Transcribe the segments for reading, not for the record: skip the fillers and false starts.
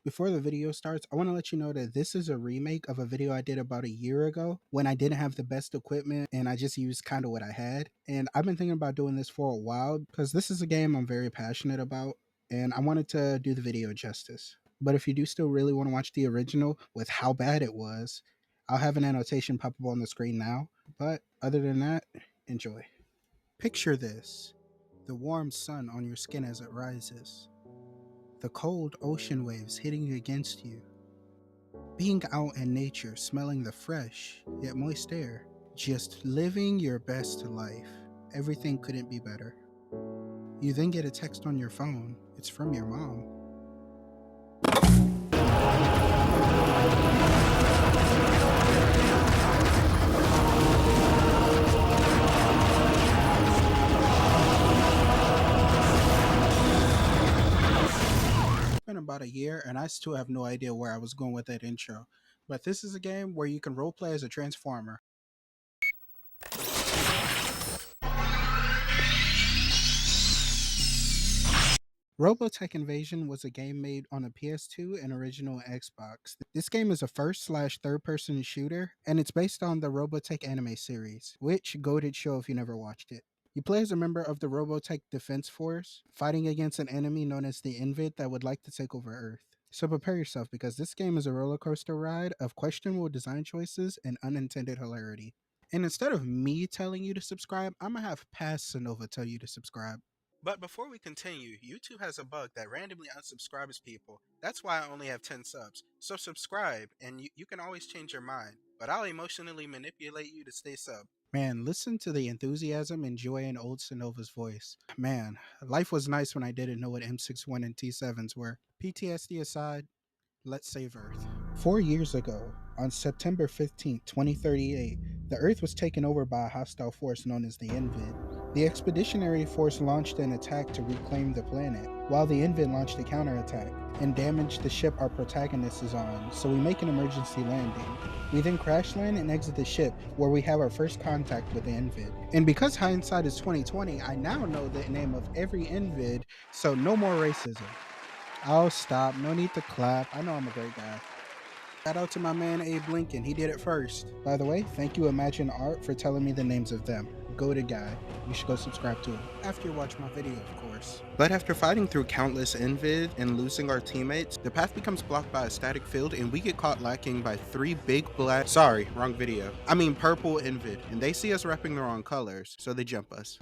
Before the video starts, I want to let you know that this is a remake of a video I did about a year ago when I didn't have the best equipment and I just used kind of what I had. And I've been thinking about doing this for a while because this is a game I'm very passionate about and I wanted to do the video justice. But if you do still really want to watch the original with how bad it was, I'll have an annotation pop up on the screen now. But other than that, enjoy. Picture this: the warm sun on your skin as it rises, the cold ocean waves hitting against you, being out in nature, smelling the fresh yet moist air, just living your best life. Everything couldn't be better. You then get a text on your phone. It's from your mom. It's been about a year and I still have no idea where I was going with that intro. But this is a game where you can roleplay as a transformer. Robotech Invasion was a game made on a ps2 and original Xbox. This game is a first/third person shooter, and it's based on the Robotech anime series, which goated show if you never watched it. You play as a member of the Robotech Defense Force, fighting against an enemy known as the Invid that would like to take over Earth. So prepare yourself because this game is a roller coaster ride of questionable design choices and unintended hilarity. And instead of me telling you to subscribe, I'm gonna have ps2 tell you to subscribe. But before we continue, YouTube has a bug that randomly unsubscribes people. That's why I only have 10 subs. So subscribe, and you can always change your mind. But I'll emotionally manipulate you to stay sub. Man, listen to the enthusiasm and joy in old Sonova's voice. Man, life was nice when I didn't know what M61 and T7s were. PTSD aside, let's save Earth. 4 years ago, on September 15th, 2038, the Earth was taken over by a hostile force known as the Invid. The Expeditionary Force launched an attack to reclaim the planet, while the Invid launched a counterattack and damaged the ship our protagonist is on, so we make an emergency landing. We then crash land and exit the ship, where we have our first contact with the Invid. And because hindsight is 2020, I now know the name of every Invid, so no more racism. Oh, stop. No need to clap. I know I'm a great guy. Shout out to my man Abe Lincoln. He did it first. By the way, thank you Imagine Art for telling me the names of them. Goated guy. You should go subscribe to him. After you watch my video, of course. But after fighting through countless Invid and losing our teammates, the path becomes blocked by a static field and we get caught lacking by three big black— sorry, wrong video. I mean purple Invid. And they see us repping the wrong colors, so they jump us.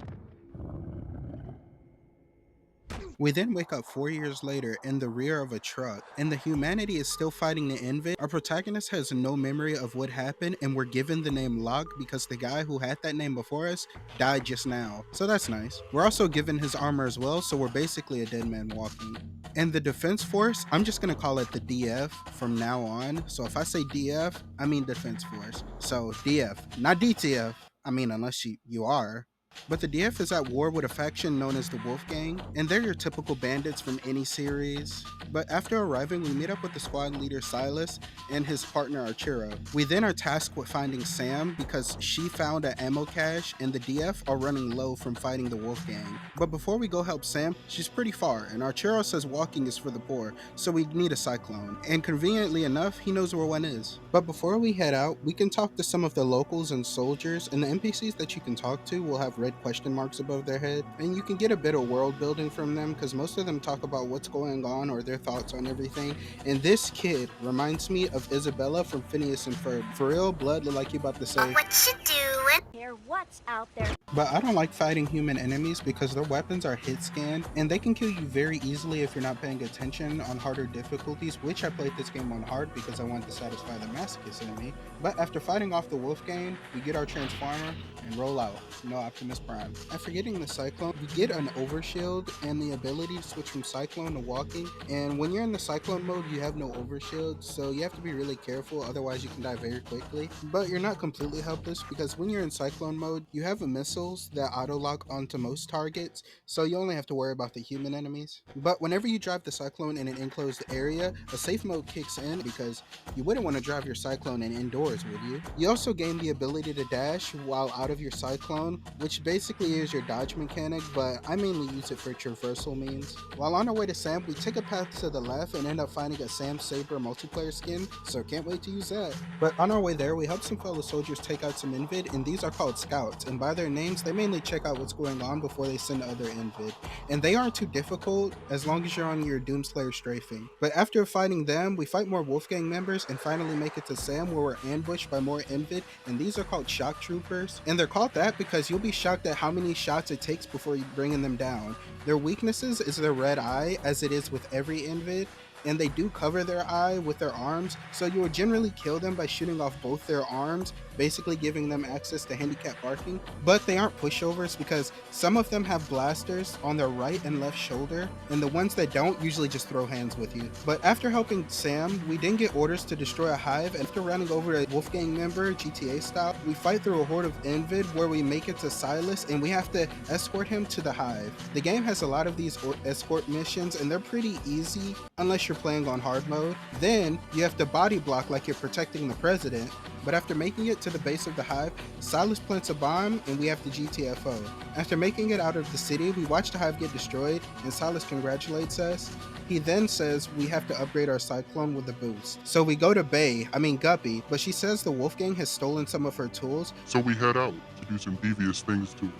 We then wake up 4 years later in the rear of a truck, and the humanity is still fighting the Invid. Our protagonist has no memory of what happened, and we're given the name Locke because the guy who had that name before us died just now. So that's nice. We're also given his armor as well, so we're basically a dead man walking. And the Defense Force, I'm just gonna call it the DF from now on. So if I say DF, I mean Defense Force. So DF, not DTF. I mean, unless you are. But the DF is at war with a faction known as the Wolfgang, and they're your typical bandits from any series. But after arriving, we meet up with the squad leader Silas and his partner Archero. We then are tasked with finding Sam because she found an ammo cache and the DF are running low from fighting the Wolfgang. But before we go help Sam, she's pretty far, and Archero says walking is for the poor, so we need a cyclone. And conveniently enough, he knows where one is. But before we head out, we can talk to some of the locals and soldiers, and the NPCs that you can talk to will have red question marks above their head, and you can get a bit of world building from them because most of them talk about what's going on or their thoughts on everything. And this kid reminds me of Isabella from Phineas and Ferb. For real, blood look like you about to say, "What you doing?" Care what's out there. But I don't like fighting human enemies because their weapons are hit scanned and they can kill you very easily if you're not paying attention on harder difficulties, which I played this game on hard because I wanted to satisfy the masochist in me. But after fighting off the Wolfgang, we get our Transformer and roll out. No Optimus Prime. After getting the Cyclone, you get an Overshield and the ability to switch from Cyclone to Walking. And when you're in the Cyclone mode, you have no Overshield, so you have to be really careful, otherwise you can die very quickly. But you're not completely helpless because when you're in Cyclone Cyclone mode, you have missiles that auto-lock onto most targets, so you only have to worry about the human enemies. But whenever you drive the Cyclone in an enclosed area, a safe mode kicks in because you wouldn't want to drive your Cyclone in indoors, would you? You also gain the ability to dash while out of your Cyclone, which basically is your dodge mechanic, but I mainly use it for traversal means. While on our way to Sam, we take a path to the left and end up finding a Sam Saber multiplayer skin, so can't wait to use that. But on our way there, we help some fellow soldiers take out some Invid, and these are called scouts, and by their names, they mainly check out what's going on before they send other Invid. And they aren't too difficult as long as you're on your Doomslayer strafing. But after fighting them, we fight more Wolfgang members and finally make it to Sam where we're ambushed by more Invid, and these are called shock troopers. And they're called that because you'll be shocked at how many shots it takes before you bringing them down. Their weaknesses is their red eye, as it is with every Invid, and they do cover their eye with their arms, so you will generally kill them by shooting off both their arms, basically giving them access to handicap barking. But they aren't pushovers because some of them have blasters on their right and left shoulder, and the ones that don't usually just throw hands with you. But after helping Sam, we then get orders to destroy a hive, and after running over a Wolfgang member, GTA style, we fight through a horde of Invid where we make it to Silas, and we have to escort him to the hive. The game has a lot of these escort missions, and they're pretty easy unless you're playing on hard mode. Then you have to body block like you're protecting the president, but after making it to the base of the hive, Silas plants a bomb and we have to GTFO. After making it out of the city, we watch the hive get destroyed and Silas congratulates us. He then says we have to upgrade our Cyclone with a boost. So we go to Guppy, but she says the Wolfgang has stolen some of her tools. So we head out to do some devious things too.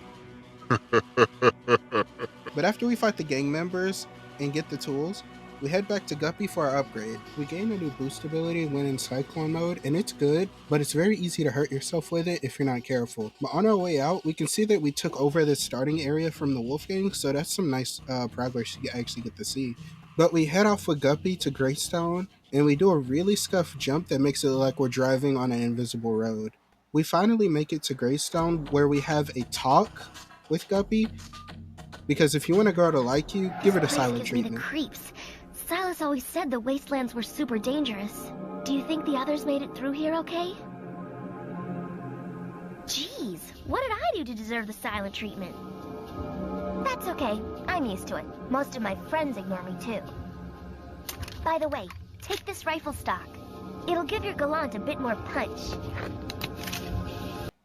But after we fight the gang members and get the tools, we head back to Guppy for our upgrade. We gain a new boost ability when in Cyclone mode, and it's good, but it's very easy to hurt yourself with it if you're not careful. But on our way out, we can see that we took over this starting area from the Wolfgang, so that's some nice progress you actually get to see. But we head off with Guppy to Greystone, and we do a really scuffed jump that makes it look like we're driving on an invisible road. We finally make it to Greystone, where we have a talk with Guppy, because if you want a girl to like you, give her the silent treatment. Gives me the creeps. Silas always said the wastelands were super dangerous. Do you think the others made it through here okay? Jeez, what did I do to deserve the silent treatment? That's okay, I'm used to it. Most of my friends ignore me too. By the way, take this rifle stock. It'll give your Gallant a bit more punch.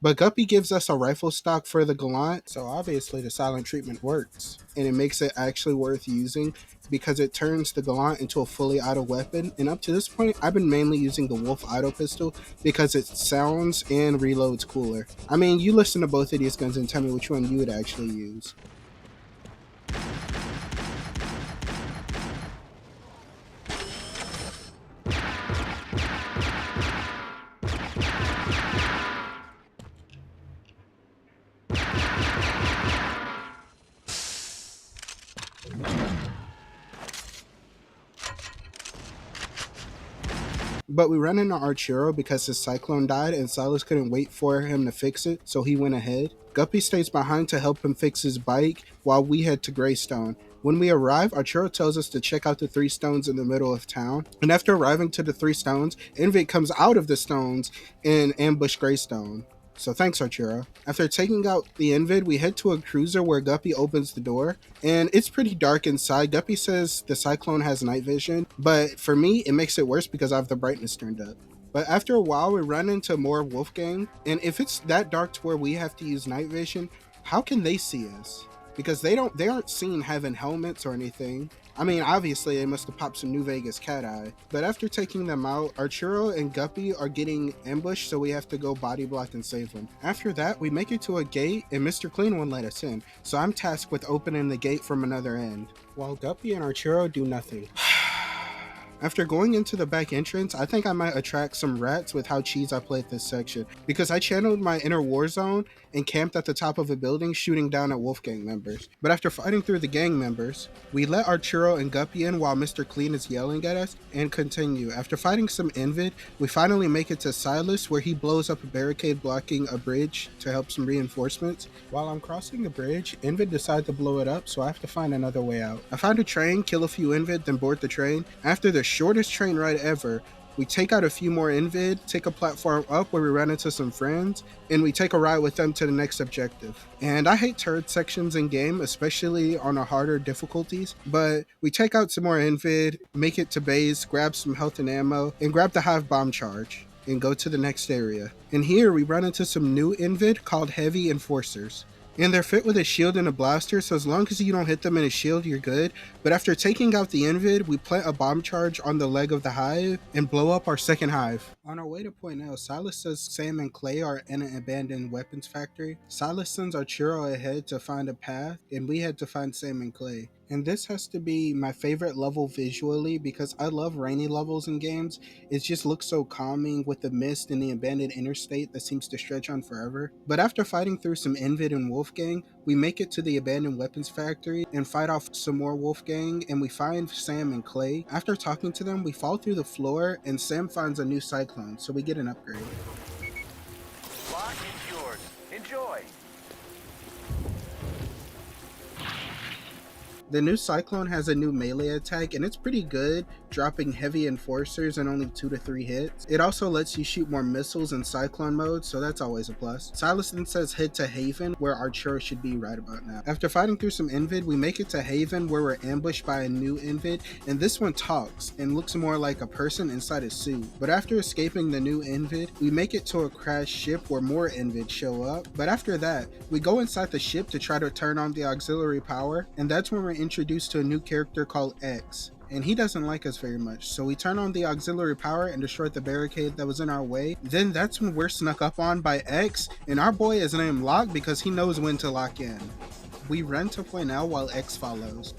But Guppy gives us a rifle stock for the Gallant, so obviously the silent treatment works. And it makes it actually worth using because it turns the Gallant into a fully auto weapon. And up to this point, I've been mainly using the Wolf auto pistol because it sounds and reloads cooler. I mean, you listen to both of these guns and tell me which one you would actually use. But we run into Archero because his Cyclone died and Silas couldn't wait for him to fix it, so he went ahead. Guppy stays behind to help him fix his bike while we head to Greystone. When we arrive, Archero tells us to check out the 3 stones in the middle of town. And after arriving to the 3 stones, Invid comes out of the stones and ambush Greystone. So thanks, Archero. After taking out the Invid, we head to a cruiser where Guppy opens the door, and it's pretty dark inside. Guppy says the Cyclone has night vision, but for me, it makes it worse because I have the brightness turned up. But after a while, we run into more Wolfgang, and if it's that dark to where we have to use night vision, how can they see us? Because they aren't seen having helmets or anything. I mean, obviously they must have popped some New Vegas cat eye. But after taking them out, Archero and Guppy are getting ambushed, so we have to go body block and save them. After that, we make it to a gate, and Mr. Clean won't let us in, so I'm tasked with opening the gate from another end, while Guppy and Archero do nothing. After going into the back entrance, I think I might attract some rats with how cheese I played this section, because I channeled my inner war zone and camped at the top of a building shooting down at Wolfgang members. But after fighting through the gang members, we let Archero and Guppy in while Mr. Clean is yelling at us and continue. After fighting some Invid, we finally make it to Silas where he blows up a barricade blocking a bridge to help some reinforcements. While I'm crossing the bridge, Invid decide to blow it up, so I have to find another way out. I find a train, kill a few Invid, then board the train. After the shortest train ride ever, We take out a few more Invid, take a platform up where we run into some friends, and we take a ride with them to the next objective. And I hate turret sections in game, especially on a harder difficulties, but we take out some more Invid, make it to base, grab some health and ammo, and grab the Hive bomb charge and go to the next area. And here we run into some new Invid called Heavy Enforcers. And they're fit with a shield and a blaster, so as long as you don't hit them in a shield, you're good. But after taking out the Invid, we plant a bomb charge on the leg of the Hive and blow up our second Hive. On our way to Point L, Silas says Sam and Clay are in an abandoned weapons factory. Silas sends Arturo ahead to find a path, and we head to find Sam and Clay. And this has to be my favorite level visually because I love rainy levels in games. It just looks so calming with the mist and the abandoned interstate that seems to stretch on forever. But after fighting through some Invid and Wolfgang, we make it to the abandoned weapons factory and fight off some more Wolfgang, and we find Sam and Clay. After talking to them, we fall through the floor and Sam finds a new cyclone, so we get an upgrade. Lock is yours. Enjoy. The new Cyclone has a new melee attack and it's pretty good, dropping heavy enforcers in only 2 to 3 hits. It also lets you shoot more missiles in Cyclone mode, so that's always a plus. Silas then says head to Haven, where Arturo should be right about now. After fighting through some Invid, we make it to Haven where we're ambushed by a new Invid, and this one talks and looks more like a person inside a suit. But after escaping the new Invid, we make it to a crashed ship where more Invid show up. But after that, we go inside the ship to try to turn on the auxiliary power, and that's when we're introduced to a new character called X. And he doesn't like us very much, so we turn on the auxiliary power and destroy the barricade that was in our way. Then that's when we're snuck up on by X, and our boy is named Lock because he knows when to lock in. We run to Point L while X follows.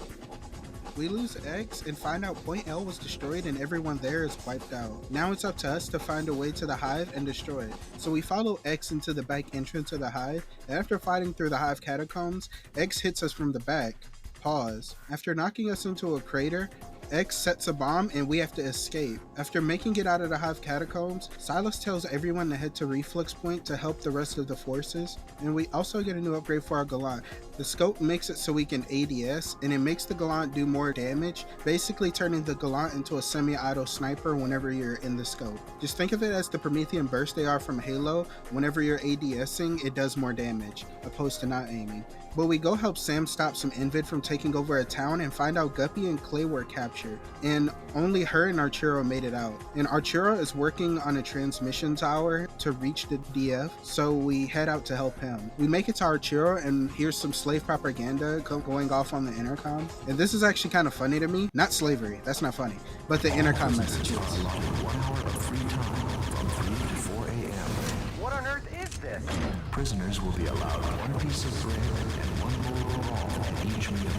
We lose X and find out Point L was destroyed and everyone there is wiped out. Now it's up to us to find a way to the Hive and destroy it. So we follow X into the back entrance of the Hive, and after fighting through the Hive catacombs, X hits us from the back. Pause. After knocking us into a crater, X sets a bomb and we have to escape. After making it out of the Hive catacombs, Silas tells everyone to head to Reflex Point to help the rest of the forces, and we also get a new upgrade for our Gallant. The scope makes it so we can ADS, and it makes the Gallant do more damage, basically turning the Gallant into a semi-auto sniper whenever you're in the scope. Just think of it as the Promethean burst they are from Halo. Whenever you're ADSing, it does more damage, opposed to not aiming. But we go help Sam stop some Invid from taking over a town and find out Guppy and Clay were captured, and only her and Arturo made it out. And Arturo is working on a transmission tower to reach the DF, so we head out to help him. We make it to Arturo and hear some slave propaganda going off on the intercom, and this is actually kind of funny to me. Not slavery, that's not funny, but the intercom messages. 1 hour of free time from 3 to 4 a.m. What on earth is this? Prisoners will be allowed 1 piece of bread and 1 bowl of all at each meal.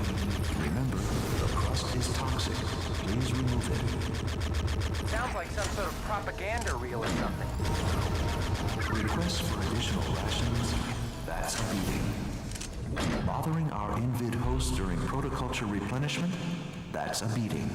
Remember, the crust is toxic. Please remove it. Sounds like some sort of propaganda reel or something. Requests for additional rations? That's a beating. Bothering our Invid host during protoculture replenishment? That's a beating.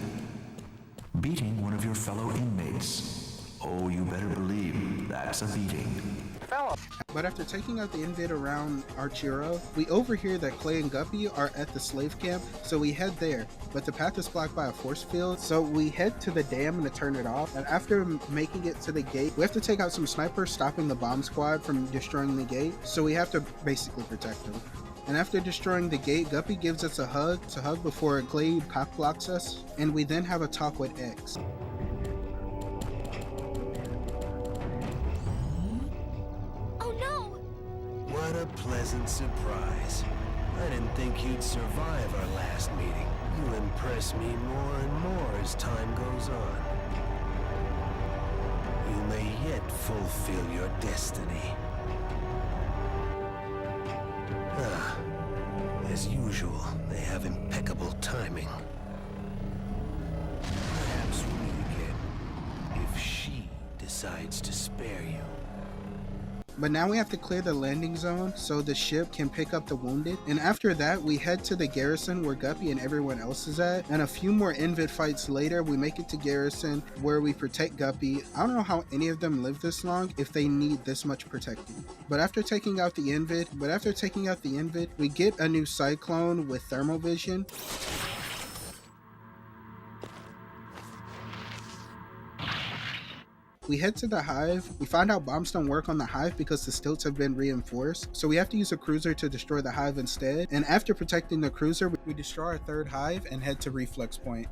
Beating one of your fellow inmates? Oh, you better believe that's a beating. Fellow. But after taking out the Invid around Arturo, we overhear that Clay and Guppy are at the slave camp, so we head there. But the path is blocked by a force field, so we head to the dam to turn it off. And after making it to the gate, we have to take out some snipers stopping the bomb squad from destroying the gate, so we have to basically protect them. And after destroying the gate, Guppy gives us a hug before Clay cock blocks us, and we then have a talk with X. What a pleasant surprise. I didn't think you'd survive our last meeting. You impress me more and more as time goes on. You may yet fulfill your destiny. As usual, they have impeccable timing. Perhaps we'll meet again, if she decides to spare you. But now we have to clear the landing zone so the ship can pick up the wounded. And after that, we head to the garrison where Guppy and everyone else is at. And a few more Invid fights later, we make it to garrison where we protect Guppy. I don't know how any of them live this long if they need this much protecting. But after taking out the Invid, we get a new Cyclone with thermal vision. We head to the hive. We find out bombs don't work on the hive because the stilts have been reinforced, so we have to use a cruiser to destroy the hive instead. And after protecting the cruiser, we destroy our third hive and head to Reflex Point.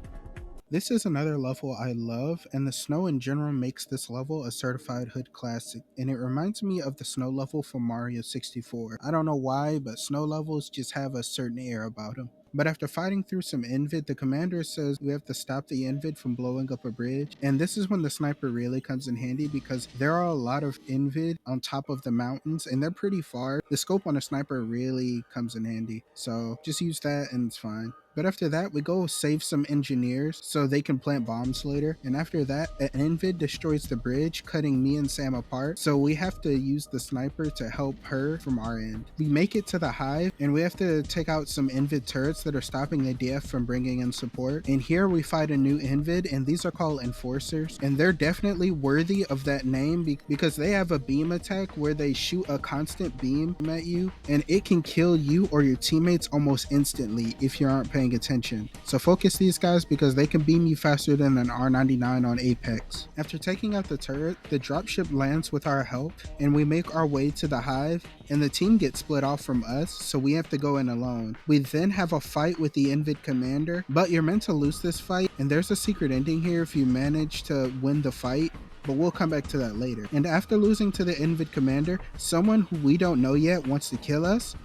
This is another level I love, and the snow in general makes this level a certified hood classic, and it reminds me of the snow level from Mario 64. I don't know why, but snow levels just have a certain air about them. But after fighting through some Invid, the commander says we have to stop the Invid from blowing up a bridge. And this is when the sniper really comes in handy because there are a lot of Invid on top of the mountains and they're pretty far. The scope on a sniper really comes in handy. So just use that and it's fine. But after that, we go save some engineers so they can plant bombs later. And after that, an Invid destroys the bridge, cutting me and Sam apart. So we have to use the sniper to help her from our end. We make it to the hive and we have to take out some Invid turrets that are stopping the DF from bringing in support. And here we fight a new Invid, and these are called Enforcers. And they're definitely worthy of that name because they have a beam attack where they shoot a constant beam at you and it can kill you or your teammates almost instantly if you aren't paying attention. So focus these guys because they can beam you faster than an R99 on Apex. After taking out the turret, the dropship lands with our help and we make our way to the hive and the team gets split off from us, so we have to go in alone. We then have a fight with the Invid commander, but you're meant to lose this fight and there's a secret ending here if you manage to win the fight, but we'll come back to that later. And after losing to the Invid commander, someone who we don't know yet wants to kill us.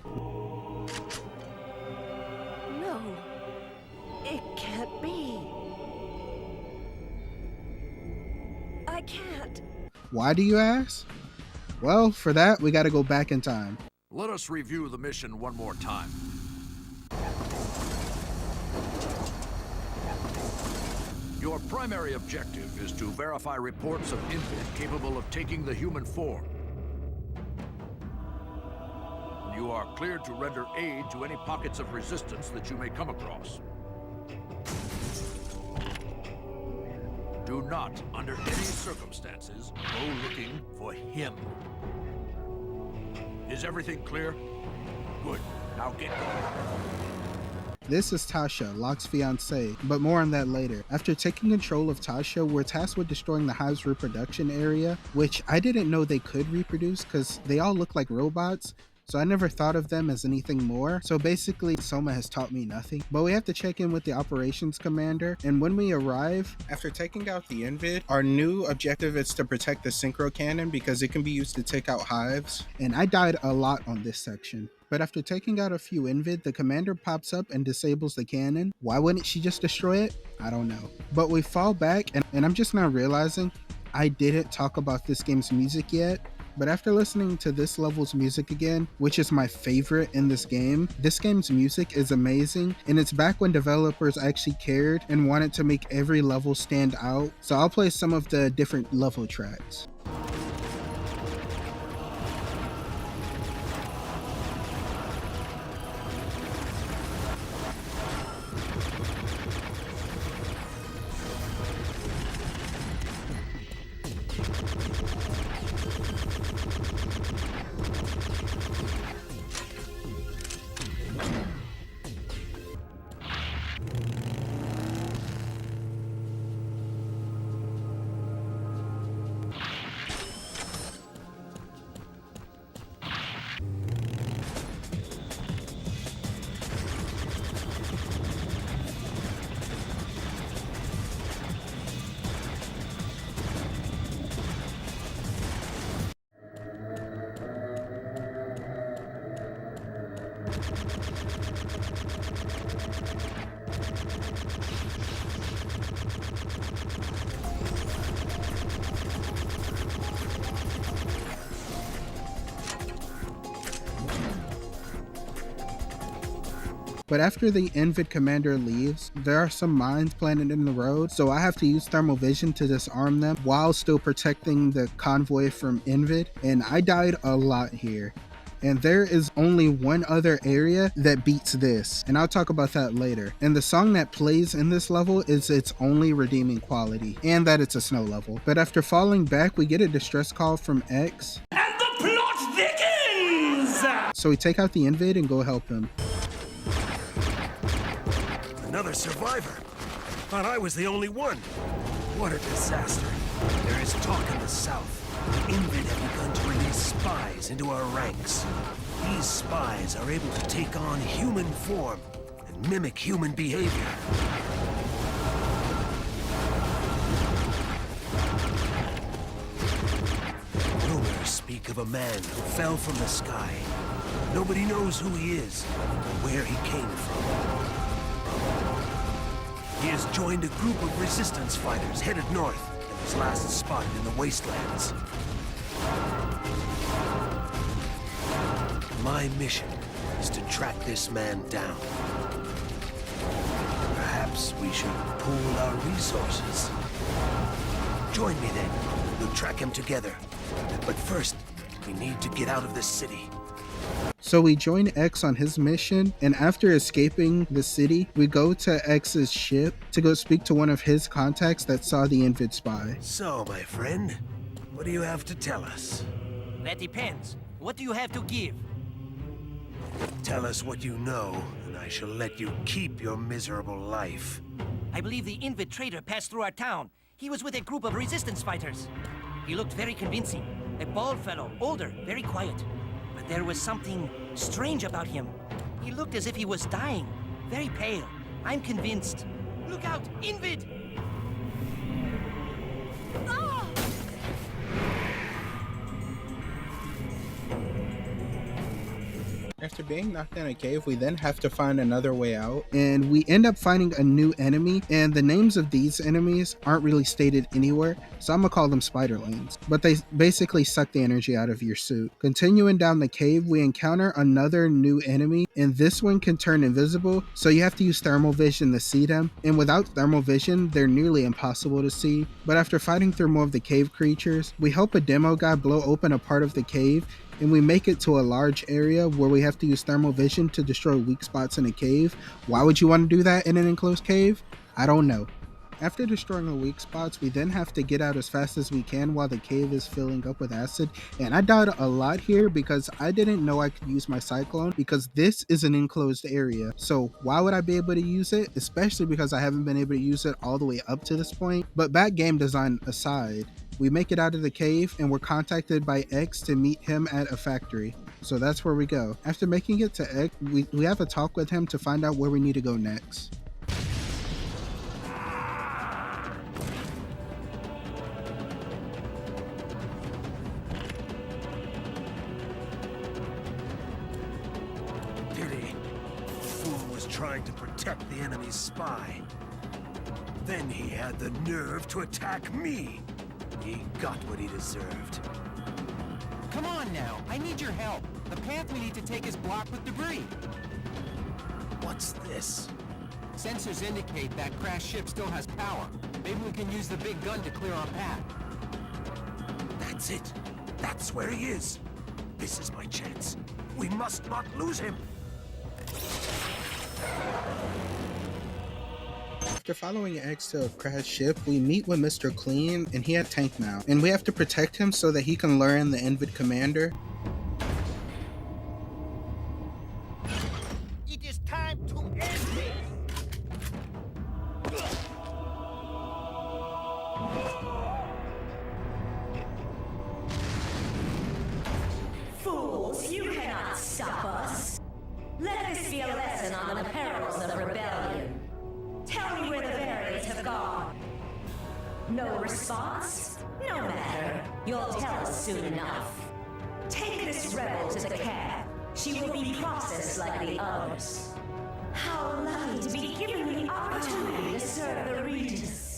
No, it can't be. I can't. Why do you ask? Well, for that, we gotta go back in time. Let us review the mission one more time. Your primary objective is to verify reports of Invid capable of taking the human form. You are cleared to render aid to any pockets of resistance that you may come across. Do not, under any circumstances, go looking for him. Is everything clear? Good. Now get going. This is Tasha, Locke's fiancée, but more on that later. After taking control of Tasha, we're tasked with destroying the hive's reproduction area, which I didn't know they could reproduce because they all look like robots. So I never thought of them as anything more. So basically, Soma has taught me nothing. But we have to check in with the operations commander. And when we arrive, after taking out the Invid, our new objective is to protect the synchro cannon because it can be used to take out hives. And I died a lot on this section. But after taking out a few Invid, the commander pops up and disables the cannon. Why wouldn't she just destroy it? I don't know. But we fall back, and I'm just now realizing I didn't talk about this game's music yet. But after listening to this level's music again, which is my favorite in this game's music is amazing, and it's back when developers actually cared and wanted to make every level stand out. So I'll play some of the different level tracks. But after the Invid commander leaves, there are some mines planted in the road, so I have to use thermal vision to disarm them while still protecting the convoy from Invid, and I died a lot here. And there is only one other area that beats this, and I'll talk about that later. And the song that plays in this level is its only redeeming quality, and that it's a snow level. But after falling back, we get a distress call from X. And the plot thickens! So we take out the Invid and go help him. Another survivor. Thought I was the only one. What a disaster. There is talk in the south. The Invid have begun to release spies into our ranks. These spies are able to take on human form and mimic human behavior. Rumors speak of a man who fell from the sky. Nobody knows who he is or where he came from. He has joined a group of resistance fighters headed north and was last spotted in the wastelands. My mission is to track this man down. Perhaps we should pool our resources. Join me then. We'll track him together. But first, we need to get out of this city. So we join X on his mission, and after escaping the city, we go to X's ship to go speak to one of his contacts that saw the Invid spy. So, my friend, what do you have to tell us? That depends. What do you have to give? Tell us what you know, and I shall let you keep your miserable life. I believe the Invid trader passed through our town. He was with a group of resistance fighters. He looked very convincing. A bald fellow, older, very quiet. But there was something strange about him. He looked as if he was dying, very pale. I'm convinced. Look out, Invid! After being knocked in a cave, we then have to find another way out, and we end up finding a new enemy, and the names of these enemies aren't really stated anywhere, so I'm gonna call them spiderlings, but they basically suck the energy out of your suit. Continuing down the cave, we encounter another new enemy, and this one can turn invisible, so you have to use thermal vision to see them, and without thermal vision, they're nearly impossible to see. But after fighting through more of the cave creatures, we help a demo guy blow open a part of the cave, and we make it to a large area where we have to use thermal vision to destroy weak spots in a cave. Why would you want to do that in an enclosed cave? I don't know. After destroying the weak spots, we then have to get out as fast as we can while the cave is filling up with acid. And I died a lot here because I didn't know I could use my cyclone because this is an enclosed area. So why would I be able to use it? Especially because I haven't been able to use it all the way up to this point. But bad game design aside, we make it out of the cave and we're contacted by X to meet him at a factory. So that's where we go. After making it to X, we have a talk with him to find out where we need to go next. Pity. The fool was trying to protect the enemy's spy. Then he had the nerve to attack me. He got what he deserved. Come on now, I need your help. The path we need to take is blocked with debris. What's this? Sensors indicate that crashed ship still has power. Maybe we can use the big gun to clear our path. That's it. That's where he is. This is my chance. We must not lose him. After following X to a crashed ship, we meet with Mr. Clean, and he had tank mount, and we have to protect him so that he can learn the Invid commander. It is time to end this! Fools, you cannot stop us. Let this be a lesson on the perils of rebellion. Tell me where the variants have gone. No response? No matter. You'll tell us soon enough. Take this rebel to the cab. She will be processed like the others. How lucky to be given the opportunity to serve the Regis.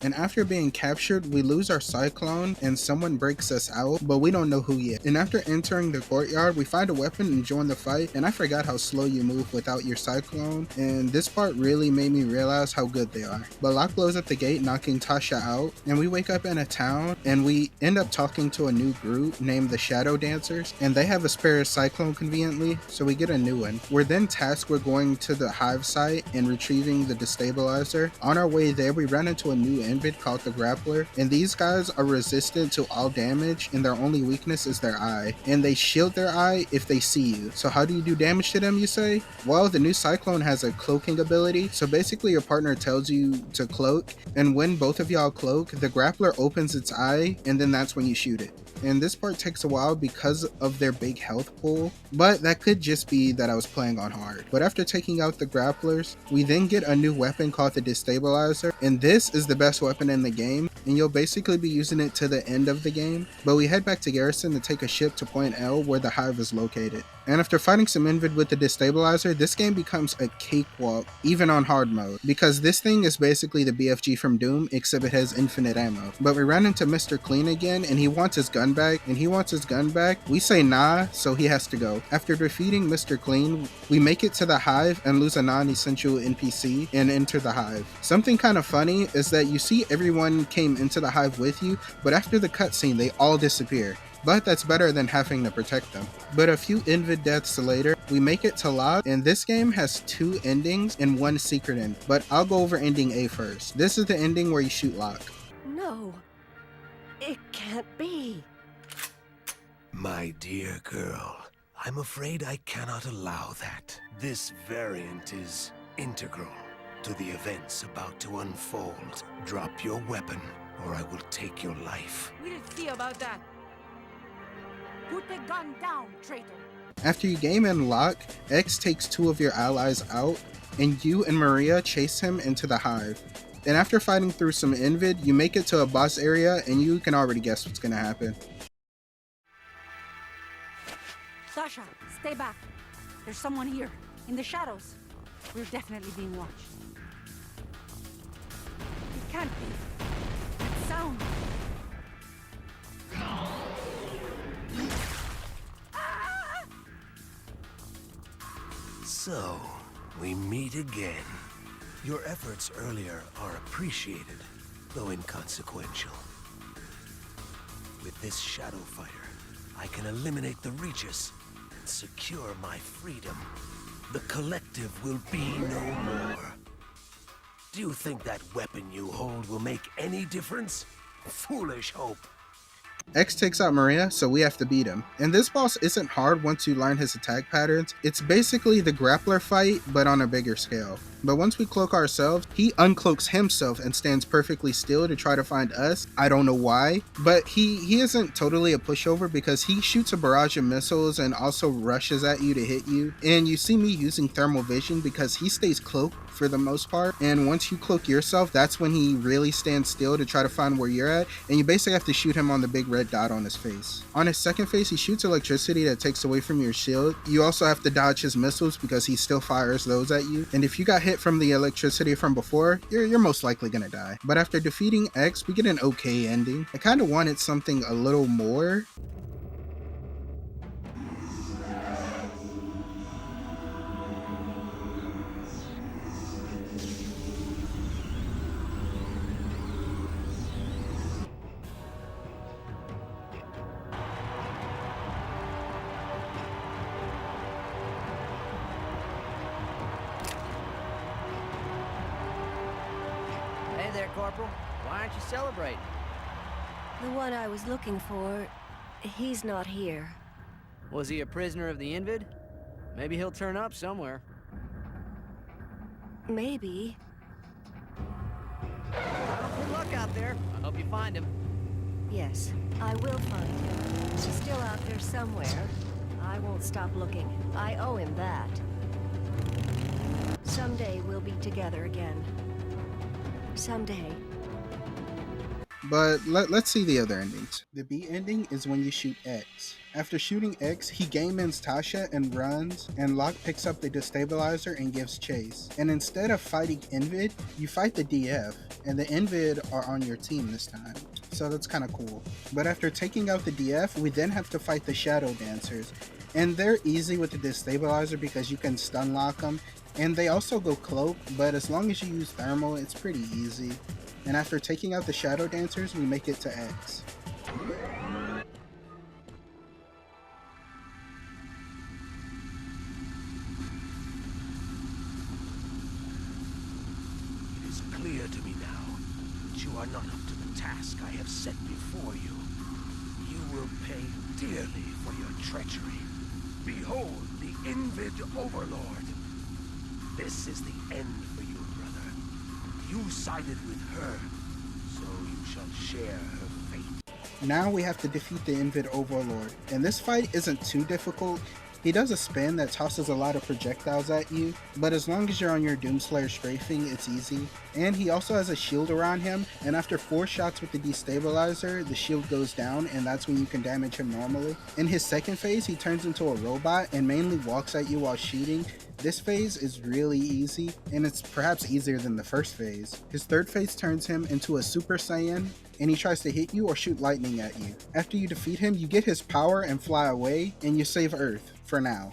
And after being captured, we lose our cyclone and someone breaks us out, but we don't know who yet. And after entering the courtyard, we find a weapon and join the fight, and I forgot how slow you move without your cyclone, and this part really made me realize how good they are. But Locke blows up the gate, knocking Tasha out, and we wake up in a town, and we end up talking to a new group named the Shadow Dancers, and they have a spare cyclone conveniently, so we get a new one. We're then tasked with going to the hive site and retrieving the destabilizer. On our way there, we run into a new invid called the Grappler, and these guys are resistant to all damage, and their only weakness is their eye, and they shield their eye if they see you. So how do you do damage to them, you say? Well, the new Cyclone has a cloaking ability, so basically your partner tells you to cloak, and when both of y'all cloak, the Grappler opens its eye, and then that's when you shoot it. And this part takes a while because of their big health pool, but that could just be that I was playing on hard. But after taking out the grapplers, we then get a new weapon called the Destabilizer, and this is the best weapon in the game, and you'll basically be using it to the end of the game. But we head back to Garrison to take a ship to point L where the hive is located. And after fighting some invid with the Destabilizer, this game becomes a cakewalk, even on hard mode, because this thing is basically the BFG from Doom, except it has infinite ammo. But we ran into Mr. Clean again, and he wants his gun back, We say nah, so he has to go. After defeating Mr. Clean, we make it to the hive and lose a non-essential NPC and enter the hive. Something kind of funny is that you see everyone came into the hive with you, but after the cutscene, they all disappear. But that's better than having to protect them. But a few invid deaths later, we make it to Log, and this game has 2 endings and 1 secret end, but I'll go over ending A first. This is the ending where you shoot Locke. No, it can't be. My dear girl, I'm afraid I cannot allow that. This variant is integral to the events about to unfold. Drop your weapon, or I will take your life. We'll see about that. Put the gun down, traitor. After you game in Locke, X takes 2 of your allies out, and you and Maria chase him into the hive. And after fighting through some invid, you make it to a boss area, and you can already guess what's gonna happen. Sasha, stay back. There's someone here, in the shadows. We're definitely being watched. It can't be. That sound. So, we meet again. Your efforts earlier are appreciated, though inconsequential. With this Shadow Fighter, I can eliminate the Regis and secure my freedom. The Collective will be no more. Do you think that weapon you hold will make any difference? Foolish hope. X takes out Maria, so we have to beat him. And this boss isn't hard once you learn his attack patterns. It's basically the grappler fight, but on a bigger scale. But once we cloak ourselves, he uncloaks himself and stands perfectly still to try to find us. I don't know why, but he isn't totally a pushover because he shoots a barrage of missiles and also rushes at you to hit you. And you see me using thermal vision because he stays cloaked for the most part, and once you cloak yourself, that's when he really stands still to try to find where you're at, and you basically have to shoot him on the big red dot on his face. On his second face, he shoots electricity that takes away from your shield. You also have to dodge his missiles because he still fires those at you, and if you got hit from the electricity from before, you're most likely gonna die. But after defeating X, we get an okay ending. I kind of wanted something a little more. Hey there, Corporal. Why aren't you celebrating? The one I was looking for, he's not here. Was he a prisoner of the Invid? Maybe he'll turn up somewhere. Maybe. Well, good luck out there. I hope you find him. Yes, I will find him. He's still out there somewhere. I won't stop looking. I owe him that. Someday we'll be together again. Someday. But let's see the other endings. The B ending is when you shoot X. After shooting X, he game ends Tasha and runs, and Locke picks up the destabilizer and gives chase. And instead of fighting Invid, you fight the DF, and the Invid are on your team this time. So that's kind of cool. But after taking out the DF, we then have to fight the Shadow Dancers. And they're easy with the destabilizer because you can stun lock them, and they also go cloak, but as long as you use thermal, it's pretty easy. And after taking out the Shadow Dancers, we make it to X. It is clear to me now not up to the task I have set before you, you will pay dearly for your treachery. Behold the Invid Overlord. This is the end for you, brother. You sided with her, so you shall share her fate. Now we have to defeat the Invid Overlord, and this fight isn't too difficult. He does a spin that tosses a lot of projectiles at you, but as long as you're on your Doomslayer strafing, it's easy. And he also has a shield around him, and after 4 shots with the destabilizer, the shield goes down, and that's when you can damage him normally. In his second phase, he turns into a robot and mainly walks at you while shooting. This phase is really easy, and it's perhaps easier than the first phase. His third phase turns him into a Super Saiyan, and he tries to hit you or shoot lightning at you. After you defeat him, you get his power and fly away, and you save Earth, for now.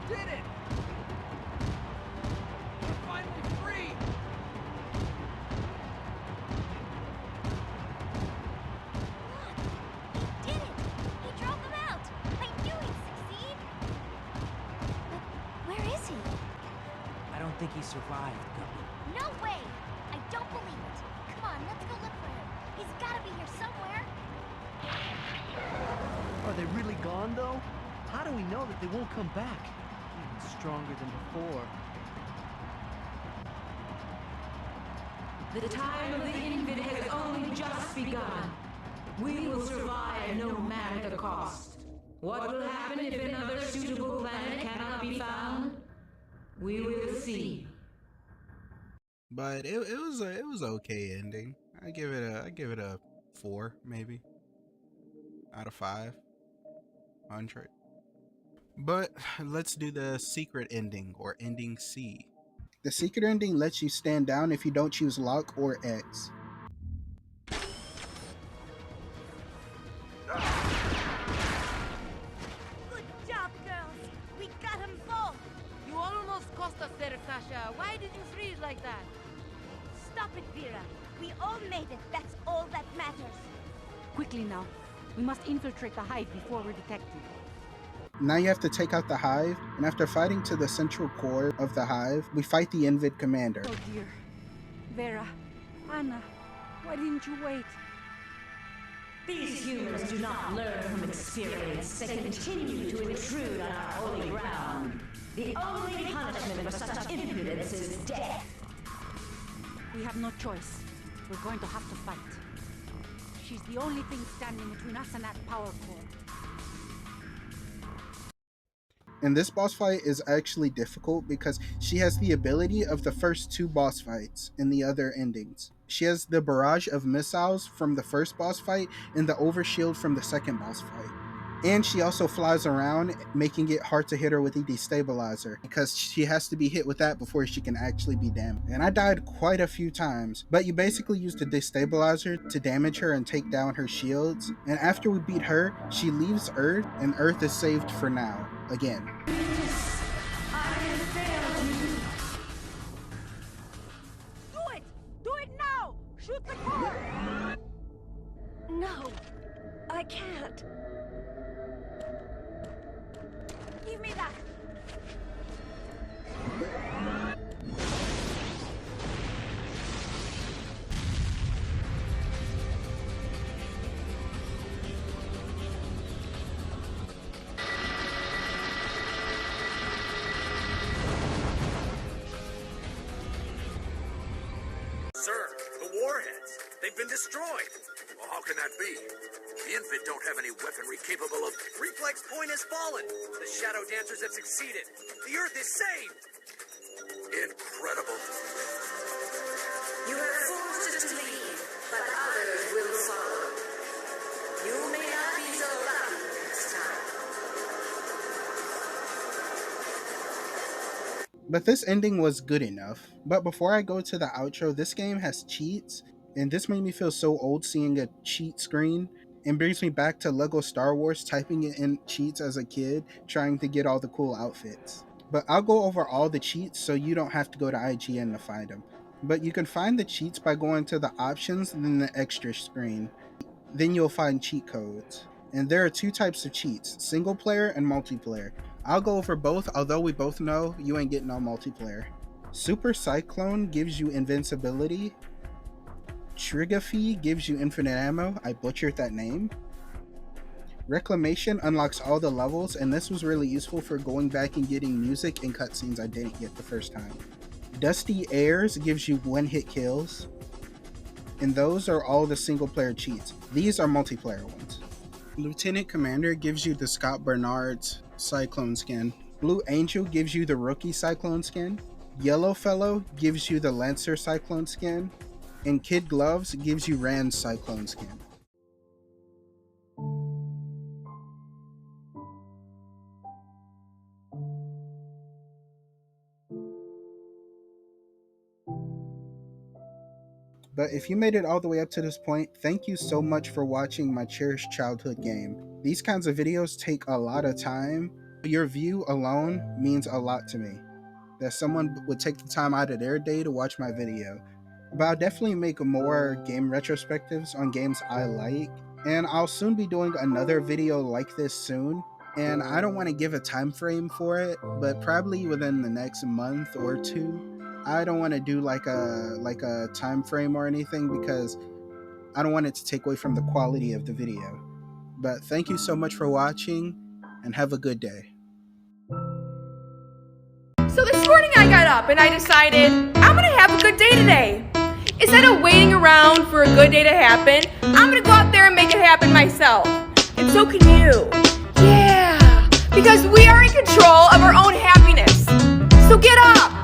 Did it! We're finally free! Look! He did it! He drove them out! I knew he'd succeed! But where is he? I don't think he survived, Guppy. No way! I don't believe it! Come on, let's go look for him. He's gotta be here somewhere. Are they really gone, though? How do we know that they won't come back? Even stronger than before. The time of the Invid has only just begun. We will survive no matter the cost. What will happen if another suitable planet cannot be found? We will see. But it was okay ending. I give it a 4 maybe out of 500. But let's do the secret ending, or ending C. The secret ending lets you stand down if you don't choose lock or X. Good job, girls! We got them both! You almost cost us there, Sasha. Why did you freeze like that? Stop it, Vera. We all made it. That's all that matters. Quickly now. We must infiltrate the hive before we're detected. Now you have to take out the hive, and after fighting to the central core of the hive, we fight the Invid commander. Oh dear. Vera, Anna, why didn't you wait? These humans do not learn from experience. They continue to intrude on our holy ground. The only punishment for such impudence is death. We have no choice. We're going to have to fight. She's the only thing standing between us and that power core. And this boss fight is actually difficult because she has the ability of the first 2 boss fights in the other endings. She has the barrage of missiles from the first boss fight and the overshield from the second boss fight. And she also flies around, making it hard to hit her with the destabilizer, because she has to be hit with that before she can actually be damaged. And I died quite a few times, but you basically use the destabilizer to damage her and take down her shields. And after we beat her, she leaves Earth, and Earth is saved for now, again. Do it! Do it now! Shoot the core! No, I can't. Give me that. Sir, the warheads. They've been destroyed. Well, how can that be? The Invid don't have any weaponry capable of... Reflex point has fallen. The Shadow Dancers have succeeded. The Earth is saved. Incredible. You have forced us to leave, but others will follow. You may not be so lucky next time. But this ending was good enough. But before I go to the outro, this game has cheats, and this made me feel so old seeing a cheat screen and brings me back to Lego Star Wars typing it in cheats as a kid, trying to get all the cool outfits. But I'll go over all the cheats so you don't have to go to IGN to find them. But you can find the cheats by going to the options and then the extra screen. Then you'll find cheat codes. And there are two types of cheats, single player and multiplayer. I'll go over both, although we both know you ain't getting no multiplayer. Super Cyclone gives you invincibility. Triggerfee gives you infinite ammo. I butchered that name. Reclamation unlocks all the levels, and this was really useful for going back and getting music and cutscenes I didn't get the first time. Dusty Airs gives you one-hit kills. And those are all the single player cheats. These are multiplayer ones. Lieutenant Commander gives you the Scott Bernard's Cyclone skin. Blue Angel gives you the rookie Cyclone skin. Yellow Fellow gives you the Lancer Cyclone skin. And Kid Gloves gives you Rand's Cyclone skin. But if you made it all the way up to this point, thank you so much for watching my cherished childhood game. These kinds of videos take a lot of time. Your view alone means a lot to me. That someone would take the time out of their day to watch my video. But I'll definitely make more game retrospectives on games I like. And I'll soon be doing another video like this soon. And I don't want to give a time frame for it, but probably within the next month or two. I don't want to do like a time frame or anything because I don't want it to take away from the quality of the video. But thank you so much for watching and have a good day. So this morning I got up and I decided I'm gonna have a good day today. Instead of waiting around for a good day to happen, I'm gonna go out there and make it happen myself. And so can you. Yeah, because we are in control of our own happiness. So get up.